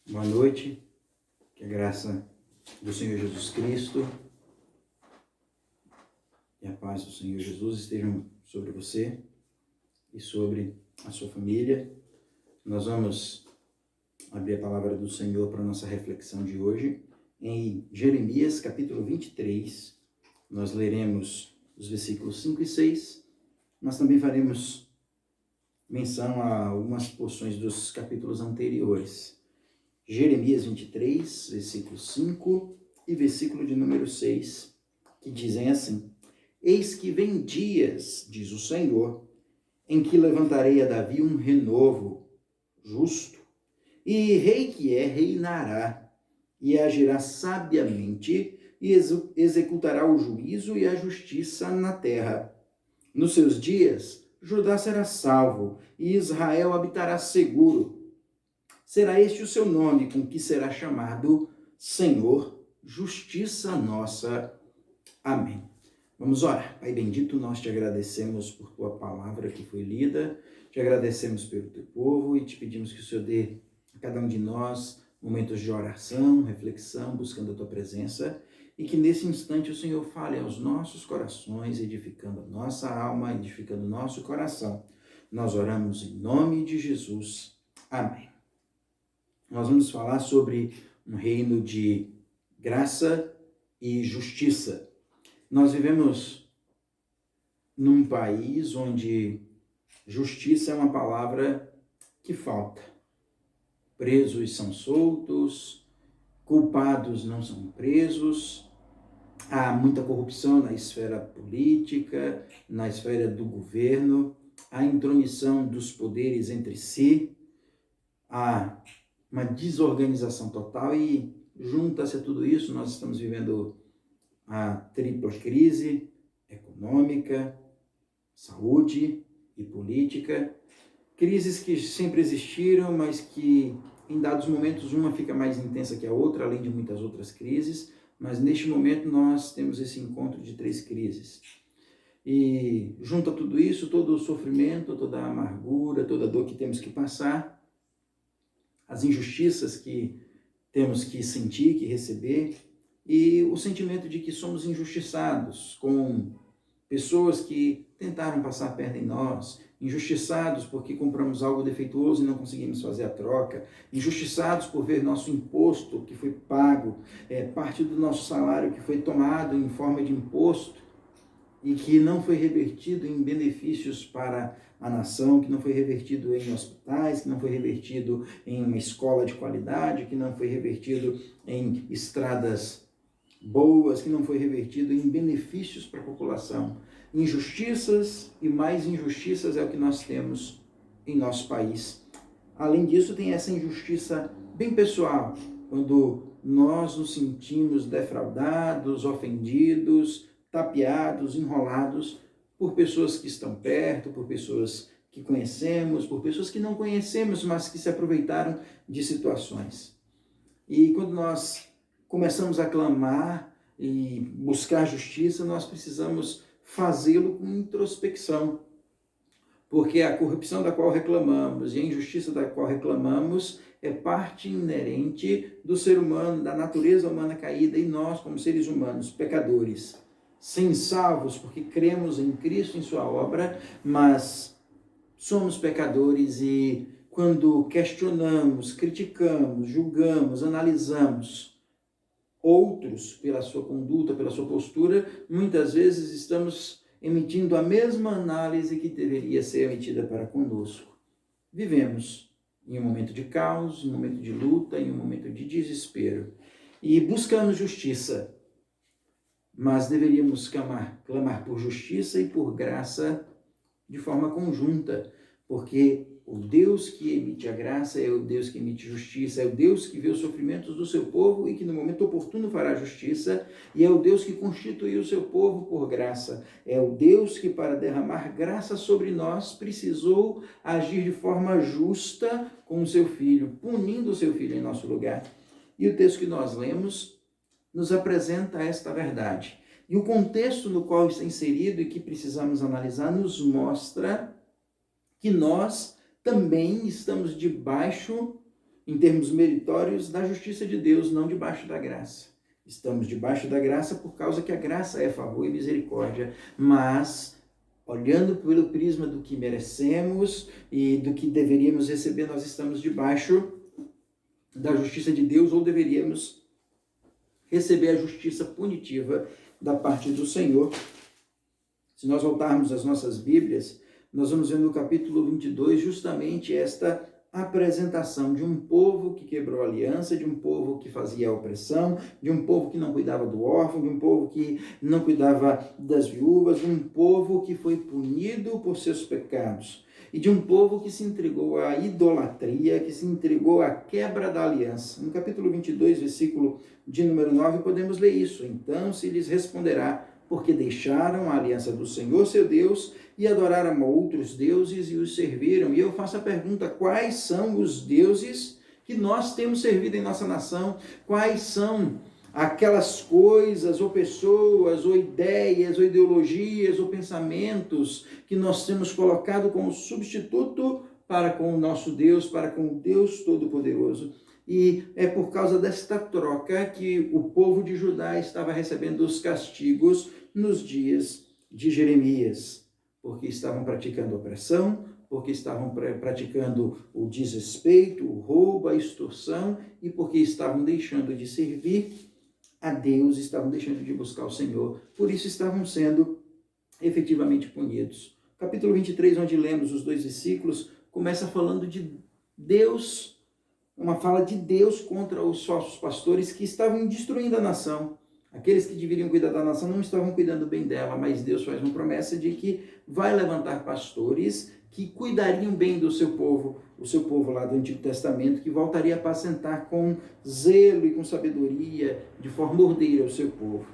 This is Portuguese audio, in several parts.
Boa noite, que a graça do Senhor Jesus Cristo e a paz do Senhor Jesus estejam sobre você e sobre a sua família. Nós vamos abrir a palavra do Senhor para a nossa reflexão de hoje em Jeremias capítulo 23. Nós leremos os versículos 5 e 6, mas também faremos menção a algumas porções dos capítulos anteriores. Jeremias 23, versículo 5 e versículo de número 6, que dizem assim: Eis que vem dias, diz o Senhor, em que levantarei a Davi um renovo justo, e rei que é reinará, e agirá sabiamente, e executará o juízo e a justiça na terra. Nos seus dias, Judá será salvo, e Israel habitará seguro. Será este o seu nome, com que será chamado Senhor, justiça nossa. Amém. Vamos orar. Pai bendito, nós te agradecemos por tua palavra que foi lida, te agradecemos pelo teu povo e te pedimos que o Senhor dê a cada um de nós momentos de oração, reflexão, buscando a tua presença, e que nesse instante o Senhor fale aos nossos corações, edificando a nossa alma, edificando o nosso coração. Nós oramos em nome de Jesus. Amém. Nós vamos falar sobre um reino de graça e justiça. Nós vivemos num país onde justiça é uma palavra que falta. Presos são soltos, culpados não são presos, há muita corrupção na esfera política, na esfera do governo, há intromissão dos poderes entre si, há uma desorganização total e junta-se a tudo isso, nós estamos vivendo a tripla crise econômica, saúde e política, crises que sempre existiram, mas que em dados momentos uma fica mais intensa que a outra, além de muitas outras crises, mas neste momento nós temos esse encontro de três crises. E junto a tudo isso, todo o sofrimento, toda a amargura, toda a dor que temos que passar, as injustiças que temos que sentir, que receber, e o sentimento de que somos injustiçados com pessoas que tentaram passar a perna em nós, injustiçados porque compramos algo defeituoso e não conseguimos fazer a troca, injustiçados por ver nosso imposto que foi pago, parte do nosso salário que foi tomado em forma de imposto e que não foi revertido em benefícios para a nação, que não foi revertido em hospitais, que não foi revertido em uma escola de qualidade, que não foi revertido em estradas boas, que não foi revertido em benefícios para a população. Injustiças e mais injustiças é o que nós temos em nosso país. Além disso, tem essa injustiça bem pessoal, quando nós nos sentimos defraudados, ofendidos, tapeados, enrolados por pessoas que estão perto, por pessoas que conhecemos, por pessoas que não conhecemos, mas que se aproveitaram de situações. E quando nós começamos a clamar e buscar justiça, nós precisamos fazê-lo com introspecção, porque a corrupção da qual reclamamos e a injustiça da qual reclamamos é parte inerente do ser humano, da natureza humana caída, e nós, como seres humanos, pecadores, sem salvos, porque cremos em Cristo, em sua obra, mas somos pecadores e quando questionamos, criticamos, julgamos, analisamos outros pela sua conduta, pela sua postura, muitas vezes estamos emitindo a mesma análise que deveria ser emitida para conosco. Vivemos em um momento de caos, em um momento de luta, em um momento de desespero e buscamos justiça, mas deveríamos clamar por justiça e por graça de forma conjunta, porque o Deus que emite a graça é o Deus que emite justiça, é o Deus que vê os sofrimentos do seu povo e que no momento oportuno fará justiça, e é o Deus que constituiu o seu povo por graça, é o Deus que para derramar graça sobre nós precisou agir de forma justa com o seu Filho, punindo o seu Filho em nosso lugar. E o texto que nós lemos nos apresenta esta verdade. E o contexto no qual está inserido e que precisamos analisar nos mostra que nós também estamos debaixo em termos meritórios, da justiça de Deus, não debaixo da graça. Estamos debaixo da graça por causa que a graça é favor e misericórdia, mas olhando pelo prisma do que merecemos e do que deveríamos receber, nós estamos debaixo da justiça de Deus, ou deveríamos receber a justiça punitiva da parte do Senhor. Se nós voltarmos às nossas Bíblias, nós vamos ver no capítulo 22 justamente esta apresentação de um povo que quebrou a aliança, de um povo que fazia a opressão, de um povo que não cuidava do órfão, de um povo que não cuidava das viúvas, de um povo que foi punido por seus pecados, e de um povo que se entregou à idolatria, que se entregou à quebra da aliança. No capítulo 22, versículo de número 9, podemos ler isso. Então se lhes responderá: porque deixaram a aliança do Senhor, seu Deus, e adoraram a outros deuses e os serviram. E eu faço a pergunta: quais são os deuses que nós temos servido em nossa nação? Quais são aquelas coisas, ou pessoas, ou ideias, ou ideologias, ou pensamentos que nós temos colocado como substituto para com o nosso Deus, para com o Deus Todo-Poderoso? E é por causa desta troca que o povo de Judá estava recebendo os castigos nos dias de Jeremias, porque estavam praticando opressão, porque estavam praticando o desrespeito, o roubo, a extorsão, e porque estavam deixando de servir a Deus, estavam deixando de buscar o Senhor, por isso estavam sendo efetivamente punidos. Capítulo 23, onde lemos os 2 versículos, começa falando de Deus, uma fala de Deus contra os falsos pastores que estavam destruindo a nação. Aqueles que deveriam cuidar da nação não estavam cuidando bem dela, mas Deus faz uma promessa de que vai levantar pastores que cuidariam bem do seu povo, o seu povo lá do Antigo Testamento, que voltaria a apacentar com zelo e com sabedoria, de forma ordeira, o seu povo.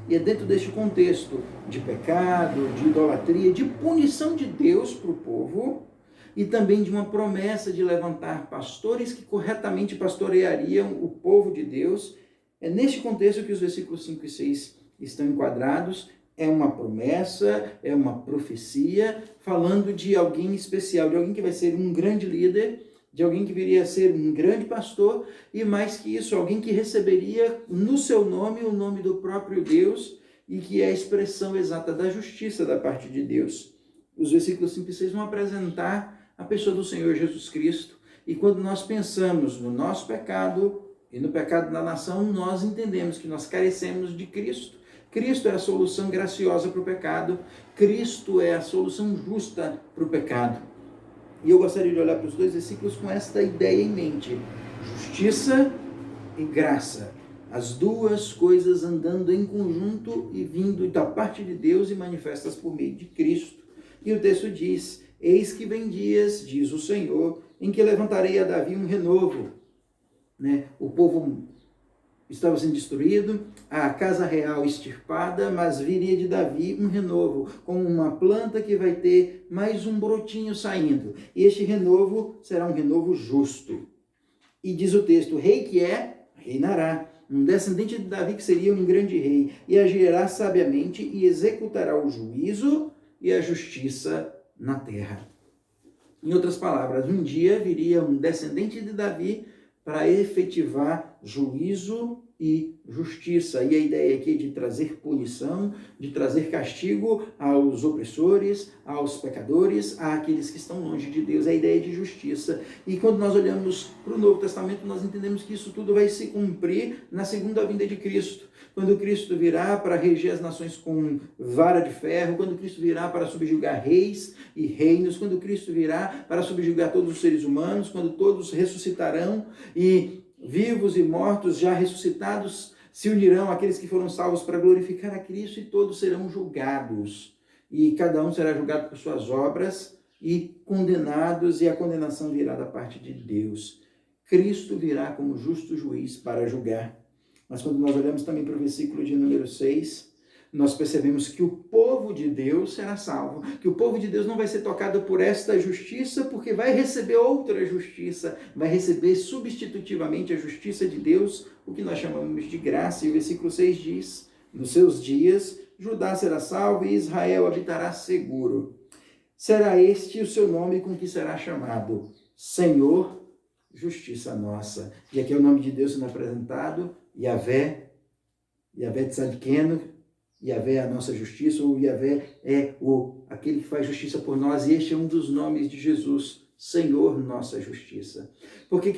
E é dentro deste contexto de pecado, de idolatria, de punição de Deus para o povo, e também de uma promessa de levantar pastores que corretamente pastoreariam o povo de Deus. É neste contexto que os versículos 5 e 6 estão enquadrados. É uma promessa, é uma profecia, falando de alguém especial, de alguém que vai ser um grande líder, de alguém que viria a ser um grande pastor, e mais que isso, alguém que receberia no seu nome o nome do próprio Deus, e que é a expressão exata da justiça da parte de Deus. Os versículos 5 e 6 vão apresentar a pessoa do Senhor Jesus Cristo, e quando nós pensamos no nosso pecado e no pecado da nação, nós entendemos que nós carecemos de Cristo. Cristo é a solução graciosa para o pecado, Cristo é a solução justa para o pecado. E eu gostaria de olhar para os 2 versículos com esta ideia em mente: justiça e graça, as duas coisas andando em conjunto e vindo da parte de Deus e manifestas por meio de Cristo. E o texto diz: eis que vem dias, diz o Senhor, em que levantarei a Davi um renovo. O povo estava sendo destruído, a casa real extirpada, mas viria de Davi um renovo, como uma planta que vai ter mais um brotinho saindo. E este renovo será um renovo justo. E diz o texto: o rei que é, reinará. Um descendente de Davi que seria um grande rei, e agirá sabiamente e executará o juízo e a justiça na terra. Em outras palavras, um dia viria um descendente de Davi para efetivar juízo e justiça. E a ideia aqui é de trazer punição, de trazer castigo aos opressores, aos pecadores, àqueles que estão longe de Deus. É a ideia de justiça. E quando nós olhamos para o Novo Testamento, nós entendemos que isso tudo vai se cumprir na segunda vinda de Cristo. Quando Cristo virá para reger as nações com vara de ferro, quando Cristo virá para subjugar reis e reinos, quando Cristo virá para subjugar todos os seres humanos, quando todos ressuscitarão e vivos e mortos já ressuscitados se unirão àqueles que foram salvos para glorificar a Cristo, e todos serão julgados. E cada um será julgado por suas obras e condenados, e a condenação virá da parte de Deus. Cristo virá como justo juiz para julgar. Mas quando nós olhamos também para o versículo de número 6, nós percebemos que o povo de Deus será salvo, que o povo de Deus não vai ser tocado por esta justiça, porque vai receber outra justiça, vai receber substitutivamente a justiça de Deus, o que nós chamamos de graça. E o versículo 6 diz: nos seus dias, Judá será salvo e Israel habitará seguro. Será este o seu nome com que será chamado: Senhor, justiça nossa. E aqui é o nome de Deus sendo apresentado, Yahvé Tzadkenu, Yahvé é a nossa justiça, ou Yahvé é aquele que faz justiça por nós, e este é um dos nomes de Jesus, Senhor, nossa justiça. Por que